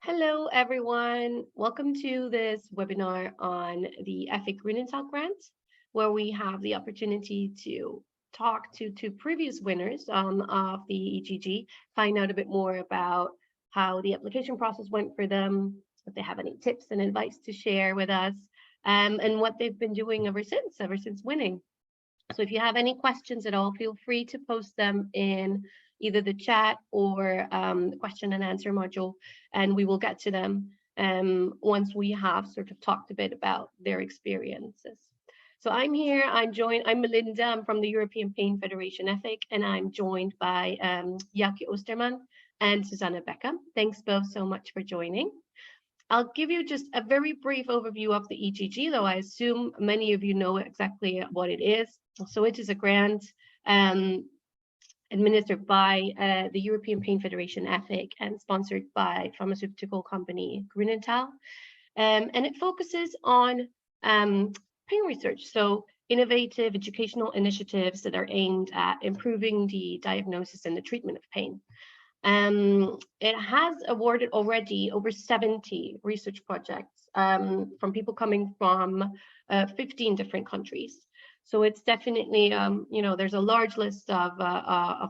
Hello, everyone. Welcome to this webinar on the EFIC Grünenthal Grant, where we have the opportunity to talk to two previous winners of the EGG, find out a bit more about how the application process went for them, if they have any tips and advice to share with us, and what they've been doing ever since winning. So if you have any questions at all, feel free to post them in either the chat or the question and answer module, and we will get to them once we have sort of talked a bit about their experiences. So I'm here, I'm Melinda, I'm from the European Pain Federation EFIC, and I'm joined by Jacke Osterman and Susanne Becker. Thanks both so much for joining. I'll give you just a very brief overview of the EGG, though I assume many of you know exactly what it is. So it is a grant administered by the European Pain Federation EFIC and sponsored by pharmaceutical company Grünenthal. And it focuses on pain research, so innovative educational initiatives that are aimed at improving the diagnosis and the treatment of pain. It has awarded already over 70 research projects from people coming from 15 different countries. So it's definitely, there's a large list of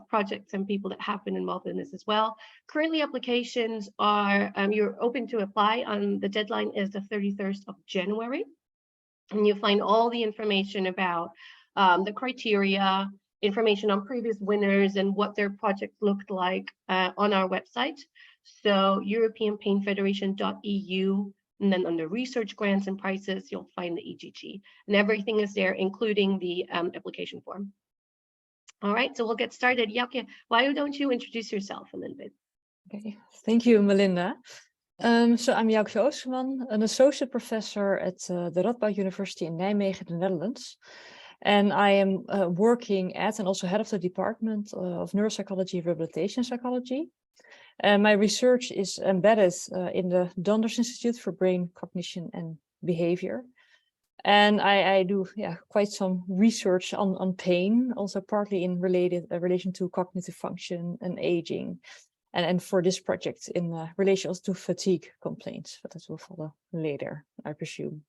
projects and people that have been involved in this as well. Currently, applications are, you're open to apply, on the deadline is the 31st of January. And you find all the information about the criteria, information on previous winners and what their project looked like on our website. So europeanpainfederation.eu, and then under research grants and prices, you'll find the EGG, and everything is there, including the application form. All right, so we'll get started. Jacke, why don't you introduce yourself a little bit? Okay, thank you, Melinda. So I'm Jacke Osterman, an associate professor at the Radboud University in Nijmegen, the Netherlands. And I am working at and also head of the Department of Neuropsychology and Rehabilitation Psychology. My research is embedded in the Donders Institute for Brain, Cognition and Behavior. And I do quite some research on pain, also partly in relation to cognitive function and aging. And for this project in relation to fatigue complaints, but that will follow later, I presume.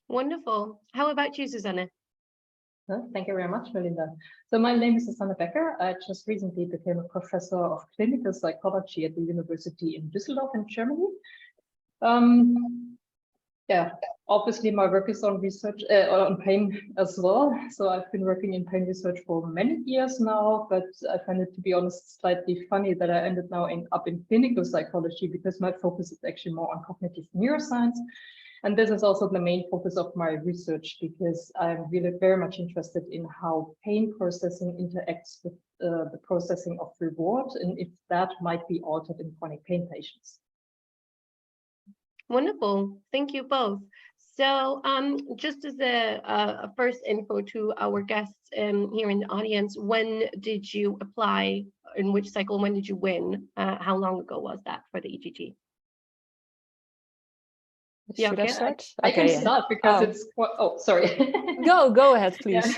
Wonderful. How about you, Susanne? Well, thank you very much, Melinda. So my name is Susanne Becker. I just recently became a professor of clinical psychology at the University in Düsseldorf in Germany. Obviously my work is on research on pain as well. So I've been working in pain research for many years now, but I find it, to be honest, slightly funny that I ended up in clinical psychology, because my focus is actually more on cognitive neuroscience. And this is also the main focus of my research, because I'm really very much interested in how pain processing interacts with the processing of reward, and if that might be altered in chronic pain patients. Wonderful. Thank you both. So just as a first info to our guests here in the audience, when did you apply? In which cycle? When did you win? How long ago was that for the EGG? Should I start? I can start because it's quite, sorry. Go ahead, please.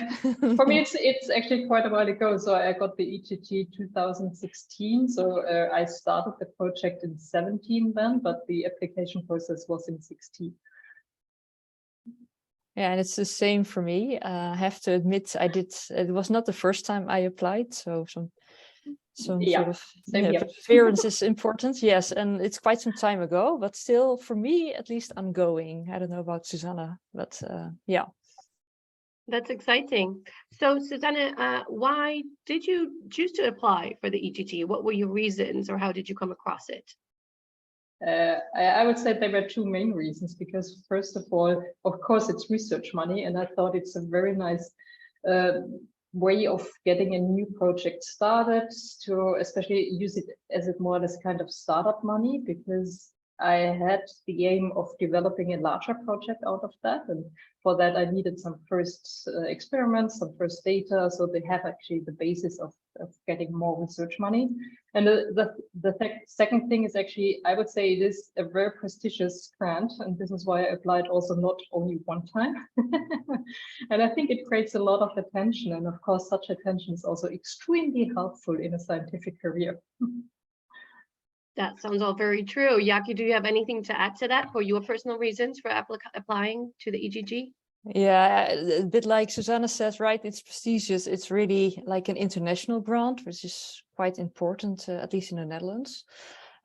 For me, it's actually quite a while ago. So I got the EGG 2016. So I started the project in 17 then, but the application process was in 16. Yeah, and it's the same for me. I have to admit, it was not the first time I applied, so some sort of perseverance is important. Yes, and it's quite some time ago, but still, for me, at least, ongoing. I don't know about Susanne, but yeah. That's exciting. So, Susanne, why did you choose to apply for the EGG? What were your reasons, or how did you come across it? I would say there were two main reasons, because first of all, of course, it's research money, and I thought it's a very nice way of getting a new project started, to especially use it as more or less kind of startup money, because I had the aim of developing a larger project out of that, and for that I needed some first experiments, some first data, so they have actually the basis of getting more research money. And the second thing is actually, I would say it is a very prestigious grant, and this is why I applied also not only one time. And I think it creates a lot of attention, and of course such attention is also extremely helpful in a scientific career. That sounds all very true. Yaki, do you have anything to add to that for your personal reasons for applying to the EGG? Yeah, a bit like Susanna says, right? It's prestigious. It's really like an international grant, which is quite important, at least in the Netherlands.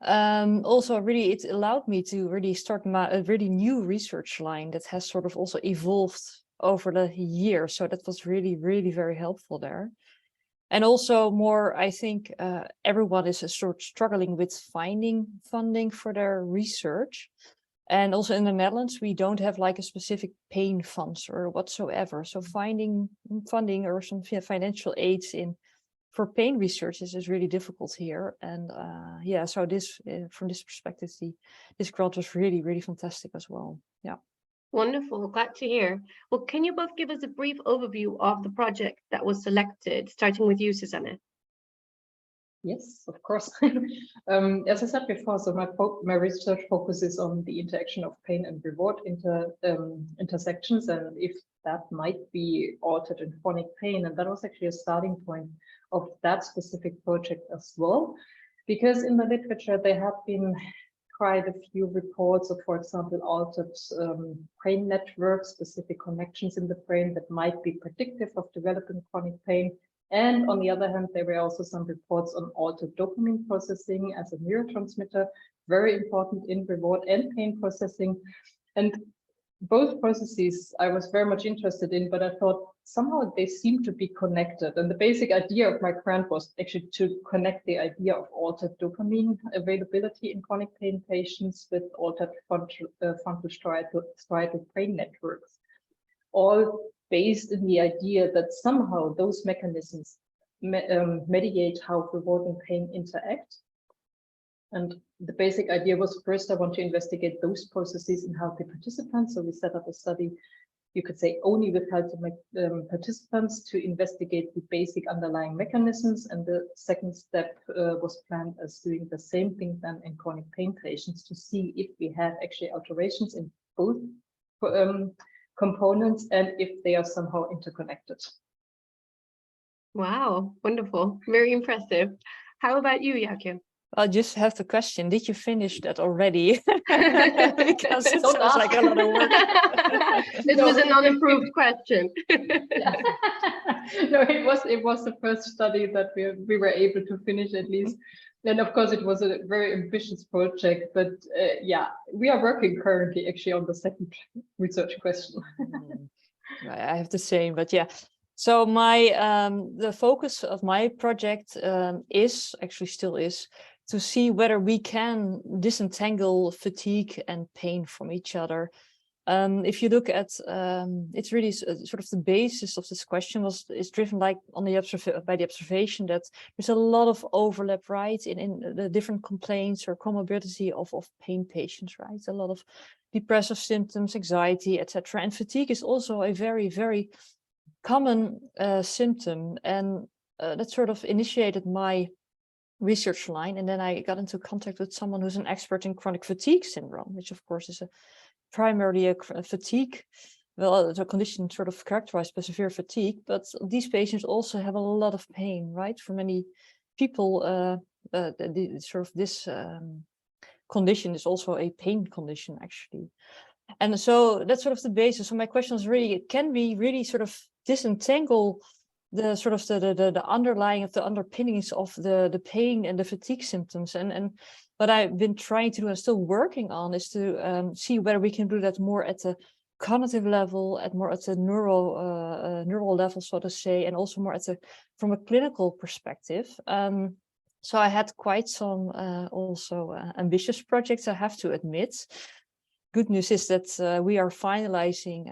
Also, really, it allowed me to really start a really new research line that has sort of also evolved over the years. So that was really, really very helpful there. And also more, I think everyone is sort of struggling with finding funding for their research. And also in the Netherlands, we don't have like a specific pain funds or whatsoever. So finding funding or some financial aids for pain research is really difficult here. And yeah, so this from this perspective, this grant was really, really fantastic as well. Yeah. Wonderful, glad to hear. Well, can you both give us a brief overview of the project that was selected, starting with you, Susanne? Yes, of course. As I said before, so my research focuses on the interaction of pain and reward intersections, and if that might be altered in chronic pain. And that was actually a starting point of that specific project as well, because in the literature there have been quite a few reports of, for example, altered brain networks, specific connections in the brain that might be predictive of developing chronic pain. And on the other hand, there were also some reports on altered dopamine processing as a neurotransmitter, very important in reward and pain processing. And both processes I was very much interested in, but I thought somehow they seem to be connected. And the basic idea of my grant was actually to connect the idea of altered dopamine availability in chronic pain patients with altered frontal striatal brain networks, all based in the idea that somehow those mechanisms mediate how reward and pain interact. And the basic idea was, first, I want to investigate those processes in healthy participants. So we set up a study, you could say, only with healthy participants to investigate the basic underlying mechanisms. And the second step was planned as doing the same thing then in chronic pain patients to see if we have actually alterations in both components and if they are somehow interconnected. Wow, wonderful, very impressive. How about you, Joachim? I just have the question, did you finish that already? Because it sounds like a lot of work. This was an unapproved question. No, it was the first study that we were able to finish, at least. And of course, it was a very ambitious project, but yeah, we are working currently actually on the second research question. I have the same, but yeah. So the focus of my project still is to see whether we can disentangle fatigue and pain from each other. If you look at, it's really sort of the basis of this question is driven like by the observation that there's a lot of overlap, right, in the different complaints or comorbidity of pain patients, right? A lot of depressive symptoms, anxiety, etc. And fatigue is also a very, very common symptom, and that sort of initiated my research line. And then I got into contact with someone who's an expert in chronic fatigue syndrome, which of course is primarily a fatigue, well, it's a condition sort of characterized by severe fatigue, but these patients also have a lot of pain, right? For many people, this condition is also a pain condition, actually. And so that's sort of the basis. So my question is really, can we really sort of disentangle the sort of the underlying of the underpinnings of the pain and the fatigue symptoms? And what I've been trying to do and still working on is to see whether we can do that more at the cognitive level, more at the neural level, so to say, and also more from a clinical perspective. So I had quite some also ambitious projects, I have to admit. Good news is that we are finalizing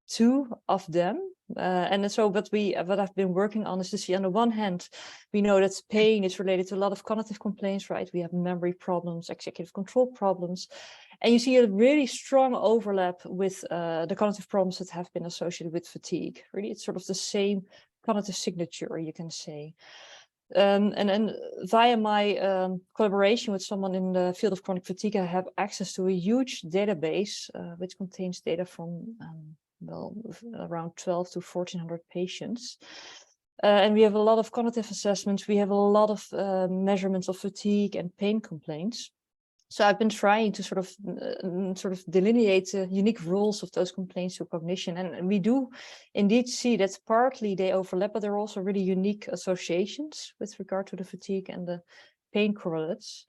2 of them. And so what I've been working on is to see, on the one hand, we know that pain is related to a lot of cognitive complaints, right? We have memory problems, executive control problems, and you see a really strong overlap with the cognitive problems that have been associated with fatigue. Really, it's sort of the same cognitive signature, you can say. And via my collaboration with someone in the field of chronic fatigue, I have access to a huge database which contains data from around 12 to 1400 patients. And we have a lot of cognitive assessments. We have a lot of measurements of fatigue and pain complaints. So I've been trying to sort of delineate the unique roles of those complaints to cognition. And we do indeed see that partly they overlap, but there are also really unique associations with regard to the fatigue and the pain correlates.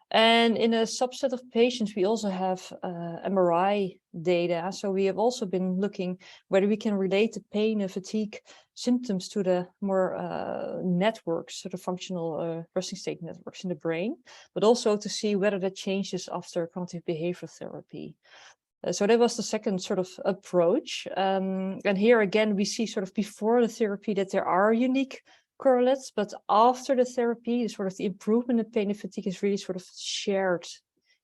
And in a subset of patients, we also have MRI data. So we have also been looking whether we can relate the pain and fatigue symptoms to the more networks, sort of functional resting state networks in the brain, but also to see whether that changes after cognitive behavioral therapy. So that was the second sort of approach. And here again, we see sort of before the therapy that there are unique correlates, but after the therapy, sort of the improvement in pain and fatigue is really sort of shared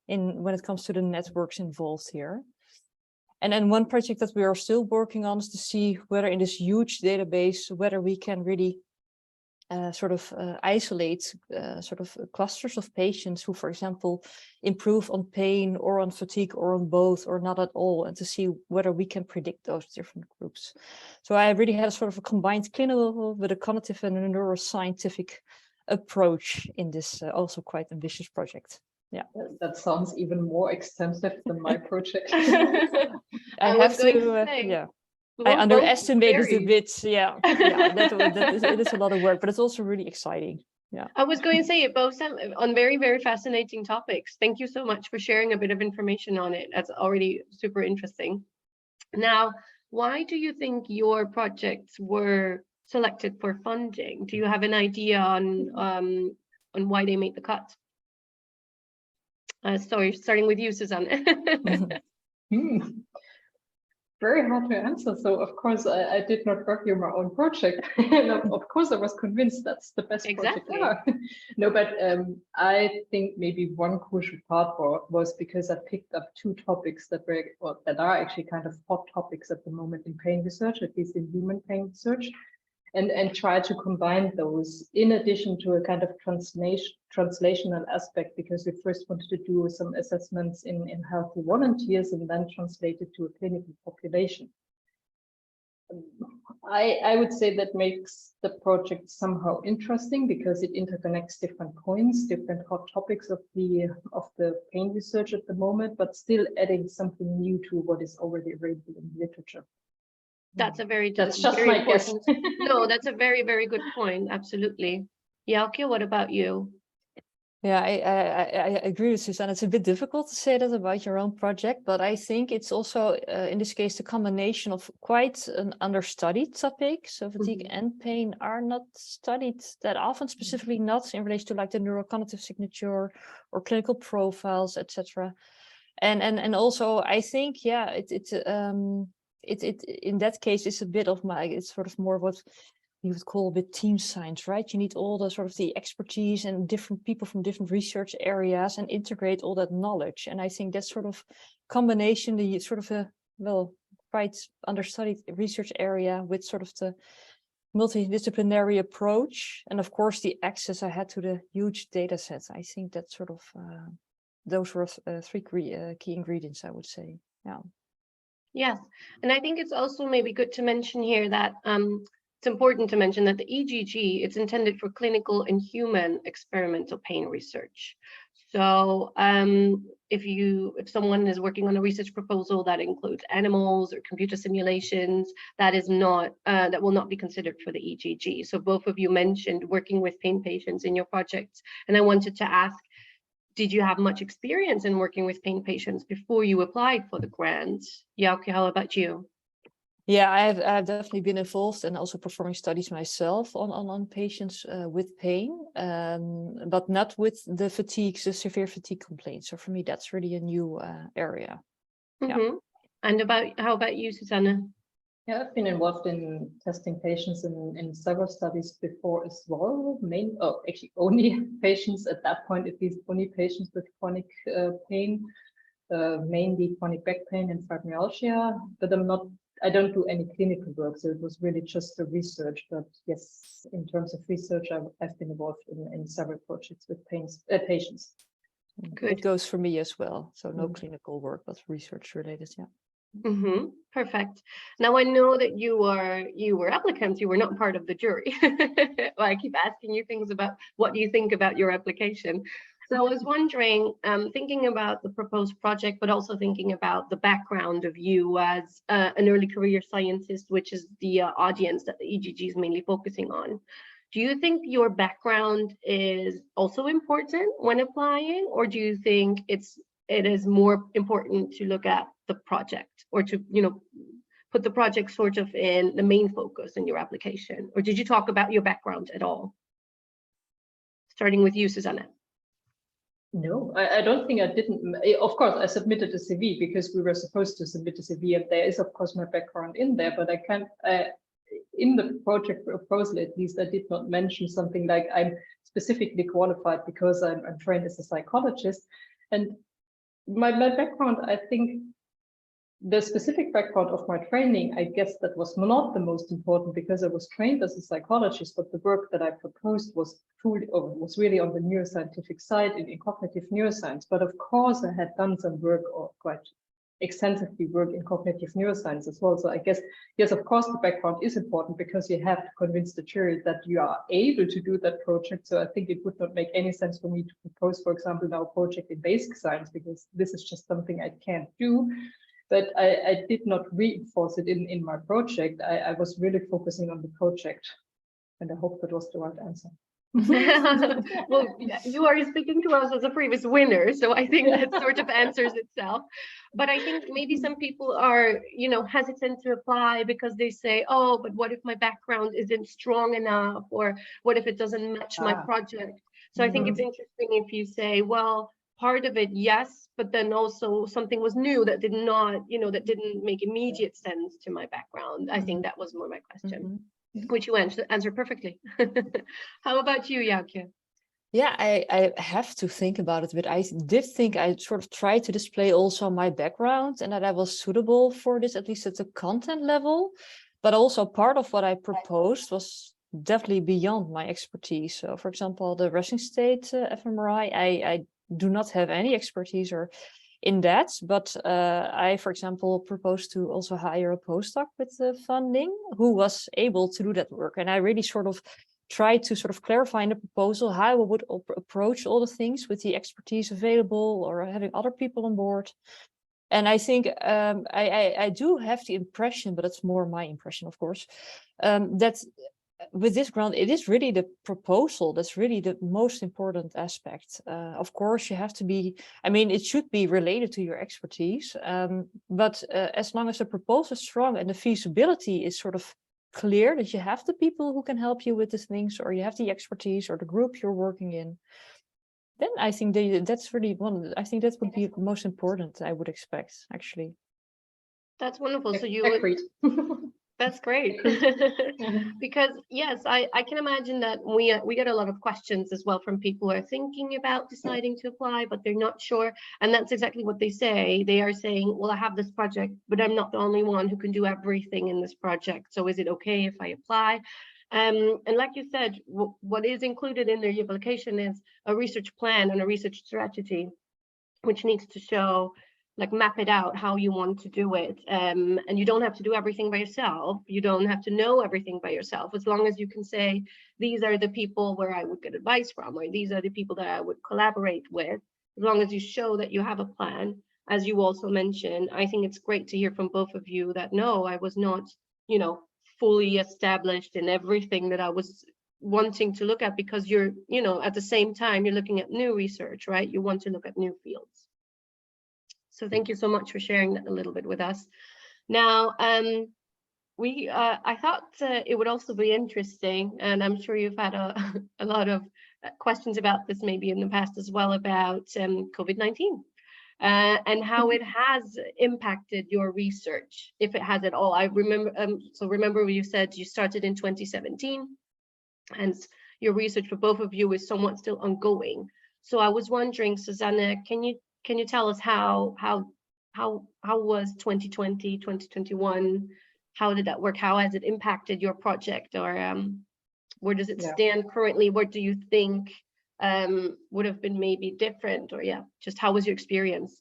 when it comes to the networks involved here. And then one project that we are still working on is to see whether in this huge database, whether we can really isolate sort of clusters of patients who, for example, improve on pain or on fatigue or on both or not at all, and to see whether we can predict those different groups. So I really had a sort of a combined clinical with a cognitive and a neuroscientific approach in this also quite ambitious project. Yeah, that sounds even more extensive than my project. I have to say, yeah. I underestimated a bit. Yeah, it is a lot of work, but it's also really exciting. Yeah. I was going to say it both on very, very fascinating topics. Thank you so much for sharing a bit of information on it. That's already super interesting. Now, why do you think your projects were selected for funding? Do you have an idea on why they made the cut? Sorry, starting with you, Susanne. Very hard to answer. So of course I did not review my own project. And of course I was convinced that's the best project ever. No, but I think maybe one crucial part was because I picked up two topics that are actually kind of hot topics at the moment in pain research, at least in human pain research, and try to combine those in addition to a kind of translational aspect, because we first wanted to do some assessments in healthy volunteers and then translate it to a clinical population. I would say that makes the project somehow interesting because it interconnects different points, different hot topics of the pain research at the moment, but still adding something new to what is already available in literature. That's just very my important. guess. No, that's a very, very good point. Absolutely. Yauke, what about you? Yeah, I agree with Susanne. It's a bit difficult to say that about your own project, but I think it's also, in this case, the combination of quite an understudied topic. So fatigue and pain are not studied that often, specifically not in relation to like the neurocognitive signature or clinical profiles, etc. And also, I think, yeah, it in that case it's a bit of it's sort of more what you would call a bit team science, right? You need all the sort of the expertise and different people from different research areas and integrate all that knowledge. And I think that sort of combination, the sort of a quite understudied research area with sort of the multidisciplinary approach, and of course the access I had to the huge data sets. I think that sort of those were three key ingredients, I would say. Yeah. Yes, and I think it's also maybe good to mention here that it's important to mention that the EGG, it's intended for clinical and human experimental pain research. So if someone is working on a research proposal that includes animals or computer simulations, that will not be considered for the EGG. So both of you mentioned working with pain patients in your projects, and I wanted to ask, did you have much experience in working with pain patients before you applied for the grant? Yauke, how about you? Yeah, I've definitely been involved and also performing studies myself on patients with pain, but not with the severe fatigue complaints. So for me, that's really a new area. Mm-hmm. Yeah. And how about you, Susanne? Yeah, I've been involved in testing patients in several studies before as well. Actually only patients at that point, at least only patients with chronic pain, mainly chronic back pain and fibromyalgia, but I don't do any clinical work, so it was really just the research. But yes, in terms of research, I've been involved in several projects with patients. Good. It goes for me as well. So no clinical work, but research related, yeah. Perfect. Now I know that you were applicants, you were not part of the jury. I keep asking you things about what you think about your application. So I was wondering, thinking about the proposed project, but also thinking about the background of you as an early career scientist, which is the audience that the EGG is mainly focusing on. Do you think your background is also important when applying, or do you think it is more important to look at the project, or to, put the project sort of in the main focus in your application? Or did you talk about your background at all? Starting with you, Susanne. No, I don't think I didn't. Of course, I submitted a CV because we were supposed to submit a CV, and there is, of course, my background in there, but I can't, in the project proposal, at least, I did not mention something like I'm specifically qualified because I'm trained as a psychologist. And my background, I think the specific background of my training, I guess that was not the most important because I was trained as a psychologist, but the work that I proposed was really on the neuroscientific side in cognitive neuroscience. But of course, I had done some work, or quite extensively work, in cognitive neuroscience as well. So I guess, yes, of course, the background is important because you have to convince the jury that you are able to do that project. So I think it would not make any sense for me to propose, for example, now a project in basic science, because this is just something I can't do. But I did not reinforce it in my project. I was really focusing on the project, and I hope that was the right answer. Well, you are speaking to us as a previous winner, so I think that sort of answers itself. But I think maybe some people are, hesitant to apply because they say, oh, but what if my background isn't strong enough, or what if it doesn't match my project? So I think it's interesting if you say, well, part of it, yes, but then also something was new that did not, that didn't make immediate sense to my background. I think that was more my question, which you answered perfectly. How about you, Joukje? Yeah, I have to think about it, but I did think I sort of tried to display also my background and that I was suitable for this, at least at the content level. But also part of what I proposed was definitely beyond my expertise. So, for example, the resting state fMRI, I do not have any expertise or in that, but I, for example, proposed to also hire a postdoc with the funding who was able to do that work. And I really sort of tried to sort of clarify in the proposal how I would approach all the things with the expertise available or having other people on board. And I think I do have the impression, but it's more my impression, of course, that with this grant, it is really the proposal that's really the most important aspect. Of course, you have to be, I mean, it should be related to your expertise, but as long as the proposal is strong and the feasibility is sort of clear, that you have the people who can help you with these things, or you have the expertise or the group you're working in, then I think that's really I think that would be the most important, I would expect, actually. That's wonderful. So you agreed. That's great. Because yes, I can imagine that we get a lot of questions as well from people who are thinking about deciding to apply, but they're not sure. And that's exactly what they say. They are saying, well, I have this project, but I'm not the only one who can do everything in this project. So is it okay if I apply? And like you said, what is included in their application is a research plan and a research strategy, which needs to show, like, map it out how you want to do it. And you don't have to do everything by yourself. You don't have to know everything by yourself, as long as you can say, these are the people where I would get advice from, or these are the people that I would collaborate with. As long as you show that you have a plan, as you also mentioned. I think it's great to hear from both of you that, no, I was not, fully established in everything that I was wanting to look at, because you're, at the same time, you're looking at new research, right? You want to look at new fields. So thank you so much for sharing that a little bit with us. Now, I thought it would also be interesting, and I'm sure you've had a lot of questions about this maybe in the past as well, about COVID-19 and how it has impacted your research, if it has at all. I remember, remember you said you started in 2017, and your research for both of you is somewhat still ongoing. So I was wondering, Susanne, can you tell us how was 2020, 2021? How did that work? How has it impacted your project, or where does it stand currently? What do you think would have been maybe different, or just how was your experience?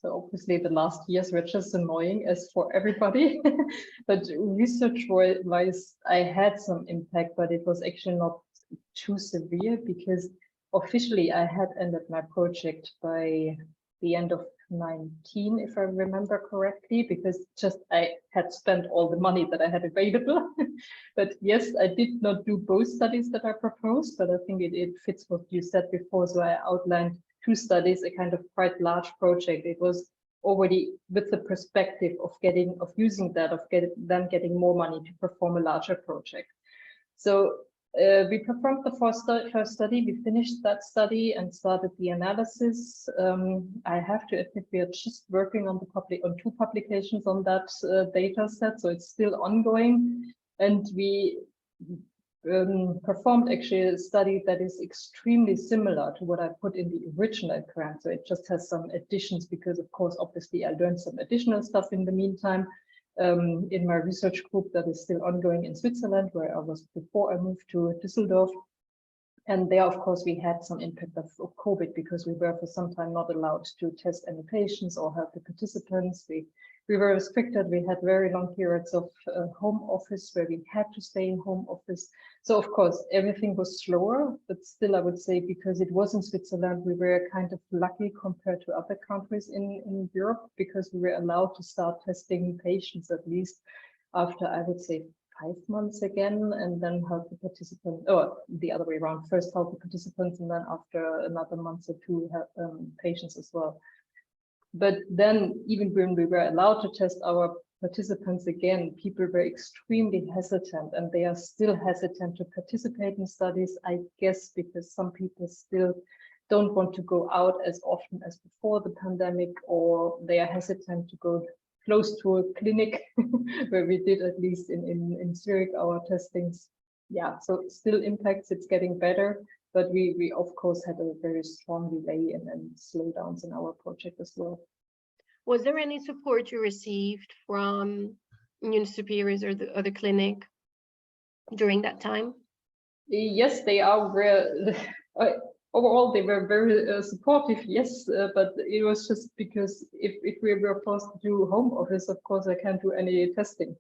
So obviously the last years were just annoying as for everybody, but research-wise, I had some impact, but it was actually not too severe because officially I had ended my project by the end of 19, if I remember correctly, because just I had spent all the money that I had available. But yes, I did not do both studies that I proposed, but I think it fits what you said before. So I outlined 2 studies, a kind of quite large project. It was already with the perspective of using that, then getting more money to perform a larger project. So we performed the first study, we finished that study and started the analysis. I have to admit, we are just working on 2 publications on that data set, so it's still ongoing. And we performed actually a study that is extremely similar to what I put in the original grant. So it just has some additions because, of course, obviously I learned some additional stuff in the meantime. In my research group that is still ongoing in Switzerland, where I was before I moved to Düsseldorf. And there, of course, we had some impact of COVID because we were for some time not allowed to test any patients or help the participants. We were restricted. We had very long periods of home office where we had to stay in home office. So, of course, everything was slower, but still, I would say, because it was in Switzerland, we were kind of lucky compared to other countries in Europe because we were allowed to start testing patients at least after, I would say, 5 months again, and then help the participants, or the other way around, first help the participants, and then after another month or 2, help patients as well. But then, even when we were allowed to test our participants again, people were extremely hesitant, and they are still hesitant to participate in studies, I guess, because some people still don't want to go out as often as before the pandemic, or they are hesitant to go close to a clinic where we did, at least in Zurich, our testings. Yeah, so still impacts, it's getting better, but we of course had a very strong delay and slowdowns in our project as well. Was there any support you received from your superiors or the clinic during that time? Yes, they are overall, they were very supportive, yes, but it was just because if we were forced to do home office, of course, I can't do any testing.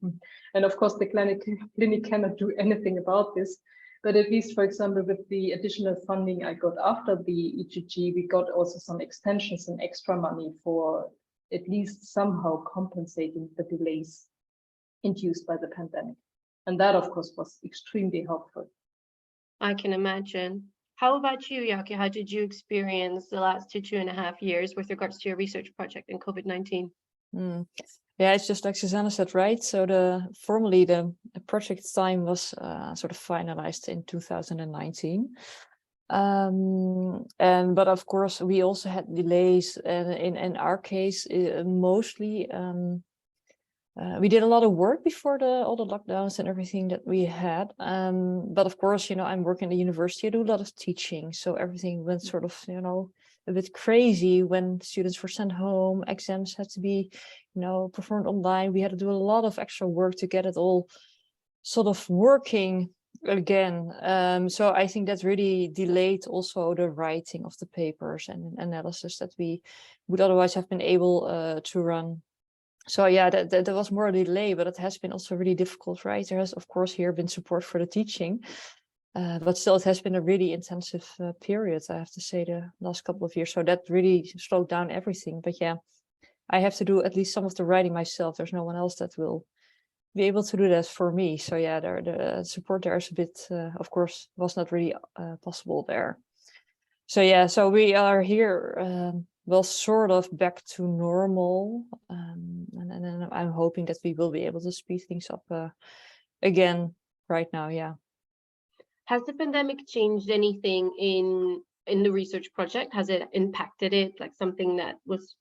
And of course, the clinic cannot do anything about this. But at least, for example, with the additional funding I got after the EGG, we got also some extensions and extra money for at least somehow compensating the delays induced by the pandemic. And that, of course, was extremely helpful. I can imagine. How about you, Yaki? How did you experience the last 2.5 years with regards to your research project in COVID-19? Yeah, it's just like Susanna said, right? So formally the project time was sort of finalized in 2019. But of course, we also had delays, and in our case, mostly we did a lot of work before all the lockdowns and everything that we had. But of course, I'm working at the university, I do a lot of teaching. So everything went sort of, a bit crazy when students were sent home, exams had to be, performed online. We had to do a lot of extra work to get it all sort of working again. So I think that really delayed also the writing of the papers and analysis that we would otherwise have been able to run. So yeah, there was more delay, but it has been also really difficult, right? There has, of course, here been support for the teaching, but still it has been a really intensive period, I have to say, the last couple of years. So that really slowed down everything. But yeah, I have to do at least some of the writing myself. There's no one else that will be able to do that for me. So yeah, the support there is a bit, of course, was not really possible there. So yeah, so we are here, well, sort of back to normal. And I'm hoping that we will be able to speed things up again right now, yeah. Has the pandemic changed anything in the research project? Has it impacted it, like something that was,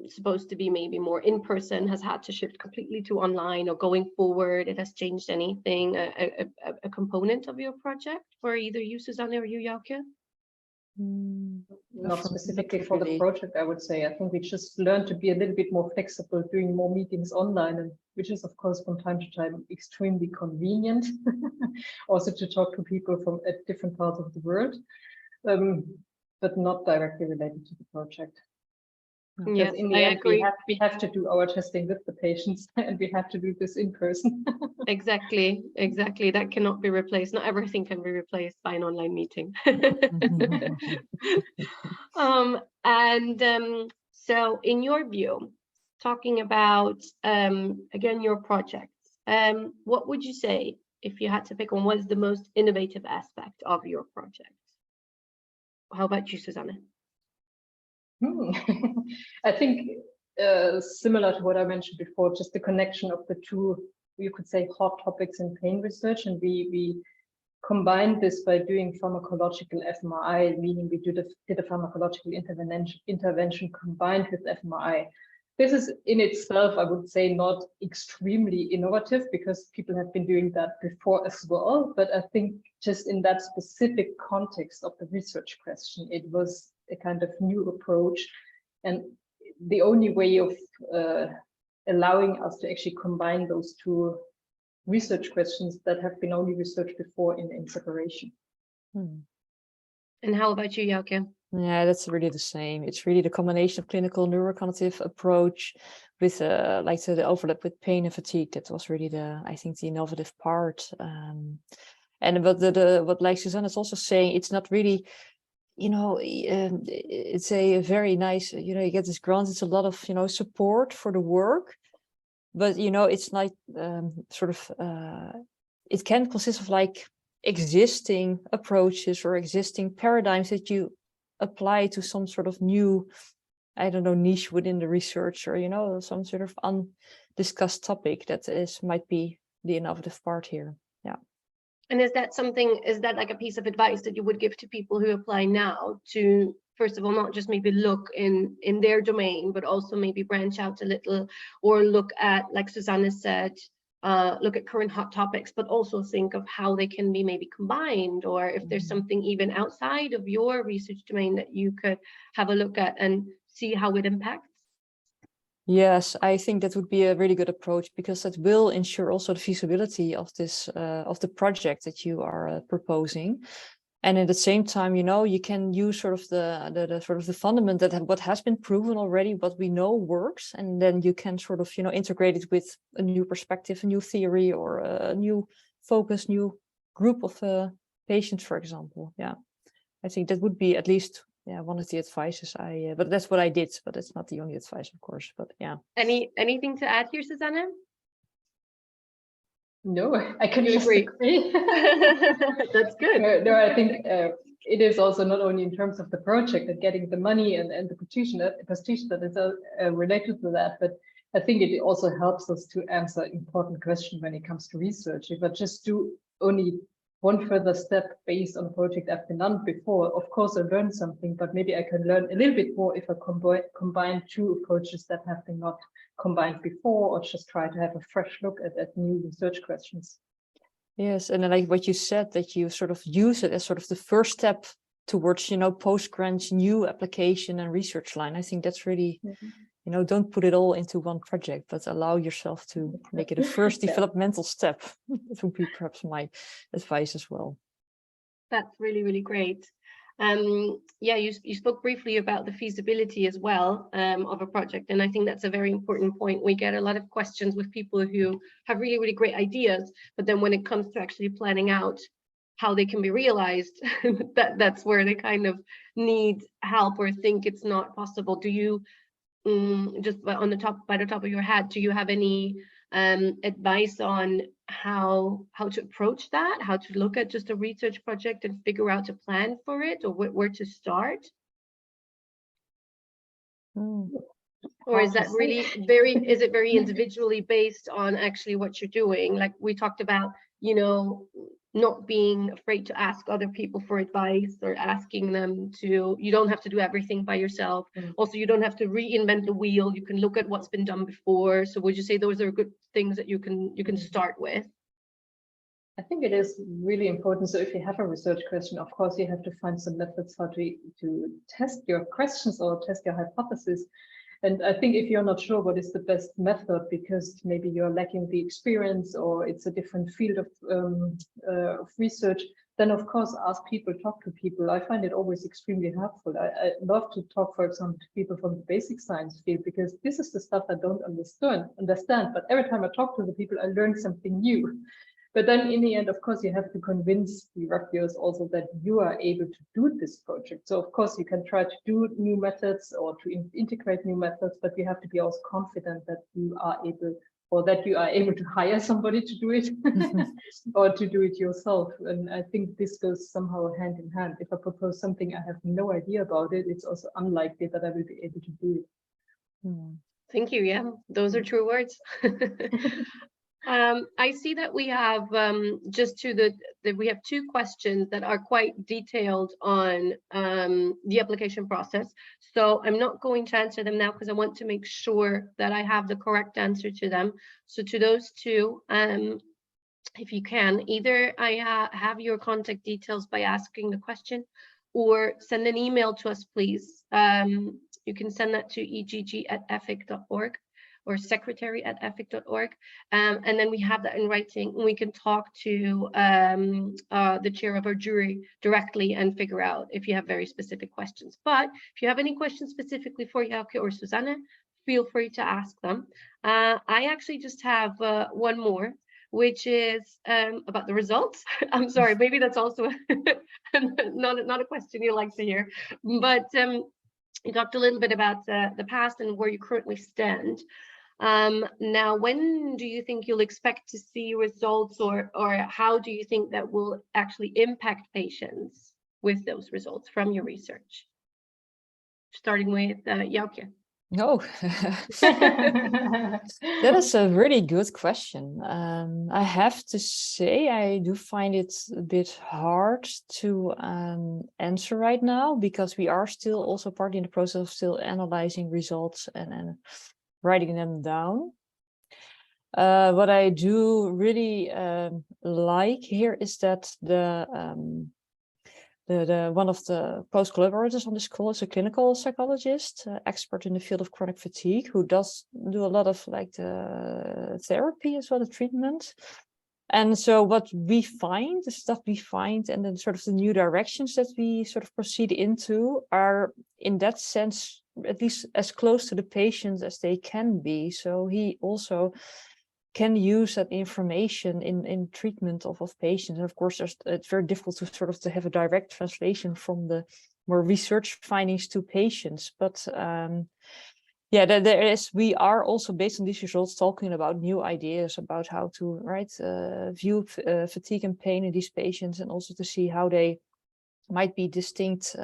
supposed to be maybe more in person has had to shift completely to online, or going forward, it has changed anything, a component of your project for either you, Susanne, or you, Yauke? Not specifically for the project, I would say. I think we just learned to be a little bit more flexible, doing more meetings online, and which is, of course, from time to time extremely convenient. Also to talk to people from different parts of the world, but not directly related to the project. Yes, in the I end, agree. we have to do our testing with the patients, and we have to do this in person. Exactly. That cannot be replaced. Not everything can be replaced by an online meeting. So in your view, talking about again your projects, what would you say if you had to pick one? What is the most innovative aspect of your project? How about you, Susanne? I think similar to what I mentioned before, just the connection of the two, you could say, hot topics in pain research, and we combined this by doing pharmacological fMRI, meaning we did a pharmacological intervention combined with fMRI. This is in itself, I would say, not extremely innovative because people have been doing that before as well. But I think just in that specific context of the research question, it was a kind of new approach. And the only way of allowing us to actually combine those two research questions that have been only researched before in separation. And how about you, Jouke? Yeah, that's really the same. It's really the combination of clinical neurocognitive approach with like the overlap with pain and fatigue. That was really I think the innovative part. And what like Susanne is also saying, it's not really, it's a very nice, you get this grant. It's a lot of, support for the work, but it's like it can consist of like existing approaches or existing paradigms that you apply to some sort of new, I don't know, niche within the research, or some sort of undiscussed topic that might be the innovative part here. Yeah. And is that like a piece of advice that you would give to people who apply now to, first of all, not just maybe look in their domain, but also maybe branch out a little, or look at, like Susanne said, look at current hot topics, but also think of how they can be maybe combined, or if there's something even outside of your research domain that you could have a look at and see how it impacts? Yes, I think that would be a really good approach, because that will ensure also the feasibility of this of the project that you are proposing. And at the same time, you can use sort of the sort of the fundament that what has been proven already, what we know works, and then you can sort of integrate it with a new perspective, a new theory, or a new focus, new group of patients, for example. Yeah, I think that would be at least one of the advices but that's what I did, but it's not the only advice, of course. But yeah. Anything to add here, Susanne? No, I can You just agree. That's good. No, I think it is also not only in terms of the project and getting the money and the prestige that is related to that, but I think it also helps us to answer important questions when it comes to research. If I just do only one further step based on a project I've been done before, of course I learned something, but maybe I can learn a little bit more if I combine two approaches that have been not combined before, or just try to have a fresh look at new research questions. Yes, and then like what you said, that you sort of use it as sort of the first step towards, post-grant new application and research line. I think that's really, don't put it all into one project, but allow yourself to make it a first developmental step. That would be perhaps my advice as well. That's really, really great. You spoke briefly about the feasibility as well of a project, and I think that's a very important point. We get a lot of questions with people who have really, really great ideas, but then when it comes to actually planning out how they can be realized, that's where they kind of need help or think it's not possible. Do you just by the top of your head, do you have any advice on how to approach that, how to look at just a research project and figure out a plan for it, or where to start? Or is that really is it very individually based on actually what you're doing? Like we talked about, not being afraid to ask other people for advice, or asking them to, you don't have to do everything by yourself. Also, you don't have to reinvent the wheel. You can look at what's been done before. So would you say those are good things that you can start with? I think it is really important. So if you have a research question, of course, you have to find some methods how to test your questions or test your hypothesis. And I think if you're not sure what is the best method, because maybe you're lacking the experience or it's a different field of research, then of course ask people, talk to people. I find it always extremely helpful. I love to talk, for example, to people from the basic science field, because this is the stuff I don't understand. But every time I talk to the people, I learn something new. But then in the end, of course, you have to convince the reviewers also that you are able to do this project. So of course, you can try to do new methods or to integrate new methods, but you have to be also confident that you are able, or that you are able to hire somebody to do it or to do it yourself. And I think this goes somehow hand in hand. If I propose something I have no idea about it, it's also unlikely that I will be able to do it. Thank you. Yeah, those are true words. I see that we have we have two questions that are quite detailed on the application process. So I'm not going to answer them now because I want to make sure that I have the correct answer to them. So to those two, if you can, either I have your contact details by asking the question, or send an email to us, please. You can send that to egg@efic.org. or secretary@efic.org, and then we have that in writing, and we can talk to the chair of our jury directly and figure out if you have very specific questions. But if you have any questions specifically for Jouke or Susanne, feel free to ask them. I actually just have one more, which is about the results. I'm sorry, maybe that's also not a question you like to hear, but you talked a little bit about the past and where you currently stand. Now, when do you think you'll expect to see results, or how do you think that will actually impact patients with those results from your research? Starting with Jouke. No, that is a really good question. I have to say, I do find it a bit hard to answer right now, because we are still also partly in the process of still analyzing results and writing them down. What I do really like here is that the one of the close collaborators on this call is a clinical psychologist, expert in the field of chronic fatigue, who does do a lot of like the therapy as well, the treatment. And so what we find, the stuff we find, and then sort of the new directions that we sort of proceed into are, in that sense, at least as close to the patient as they can be. So he also can use that information in treatment of patients. And of course, it's very difficult to sort of to have a direct translation from the more research findings to patients. But yeah, we are also, based on these results, talking about new ideas about how to view fatigue and pain in these patients, and also to see how they might be distinct,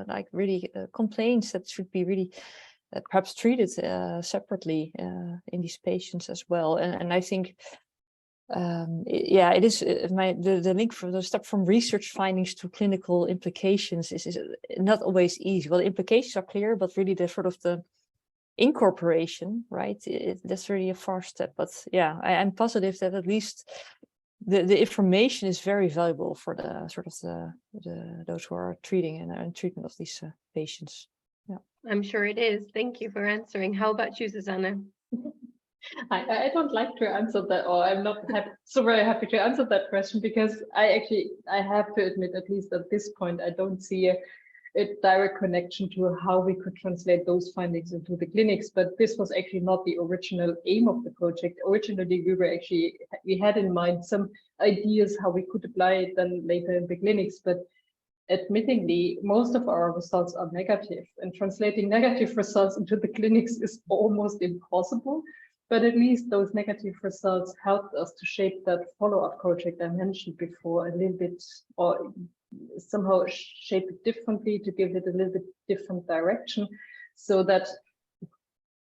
like really complaints that should be really perhaps treated separately in these patients as well. And I think, it is the link for the step from research findings to clinical implications is not always easy. Well, the implications are clear, but really the sort of the incorporation, right? That's really a far step. But yeah, I'm positive that at least the information is very valuable for the sort of those who are treating and treatment of these patients. Yeah, I'm sure it is. Thank you for answering. How about you, Susanne? I don't like to answer that, or I'm not so very happy to answer that question, because I have to admit, at least at this point, I don't see a direct connection to how we could translate those findings into the clinics. But this was actually not the original aim of the project. Originally, we had in mind some ideas how we could apply it then later in the clinics, but admittingly, most of our results are negative, and translating negative results into the clinics is almost impossible. But at least those negative results helped us to shape that follow-up project I mentioned before a little bit, or somehow shape it differently to give it a little bit different direction, so that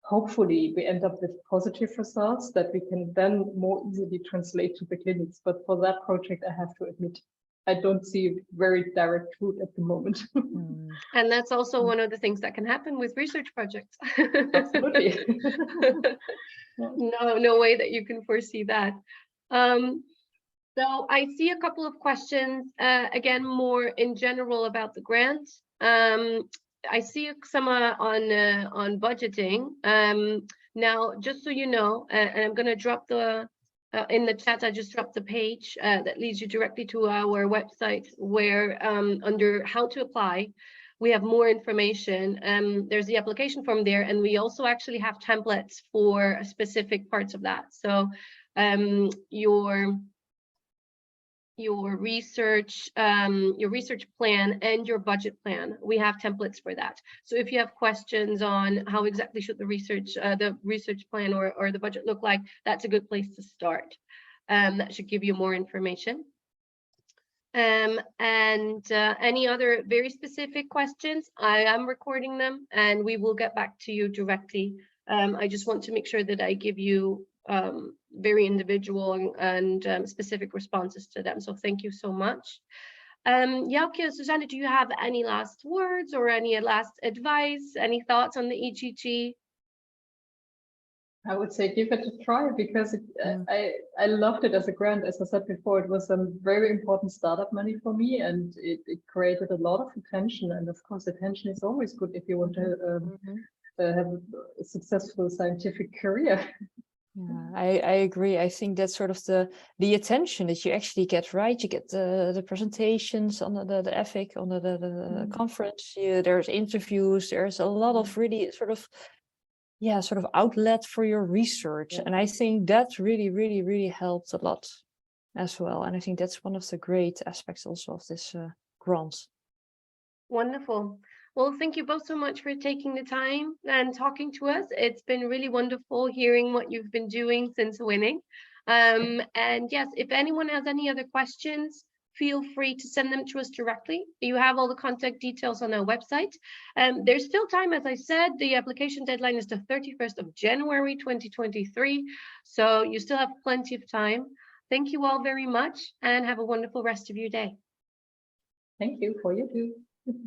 hopefully we end up with positive results that we can then more easily translate to the clinics. But for that project, I have to admit, I don't see a very direct route at the moment. And that's also one of the things that can happen with research projects. Absolutely. No way that you can foresee that. So I see a couple of questions, again, more in general about the grant. I see some on budgeting. Now, just so you know, and I'm going to drop the in the chat, I just dropped the page that leads you directly to our website, where under how to apply, we have more information. There's the application form there, and we also actually have templates for specific parts of that. So your research plan and your budget plan, we have templates for that. So if you have questions on how exactly should the research plan or the budget look like, that's a good place to start. That should give you more information. And any other very specific questions, I am recording them and we will get back to you directly. I just want to make sure that I give you very individual and specific responses to them. So thank you so much. Jouke, Susanne, do you have any last words or any last advice, any thoughts on the EGG? I would say give it a try, because I loved it as a grant. As I said before, it was a very important startup money for me, and it created a lot of attention. And of course, attention is always good if you want to have a successful scientific career. Yeah, I agree. I think that's sort of the attention that you actually get, right? You get the presentations on the EFIC, on the conference. There's interviews. There's a lot of really sort of outlet for your research. And I think that really helped a lot as well. And I think that's one of the great aspects also of this grant. Wonderful. Well, thank you both so much for taking the time and talking to us. It's been really wonderful hearing what you've been doing since winning. And yes, if anyone has any other questions, feel free to send them to us directly. You have all the contact details on our website. There's still time, as I said. The application deadline is the 31st of January 2023. So you still have plenty of time. Thank you all very much and have a wonderful rest of your day. Thank you for you too.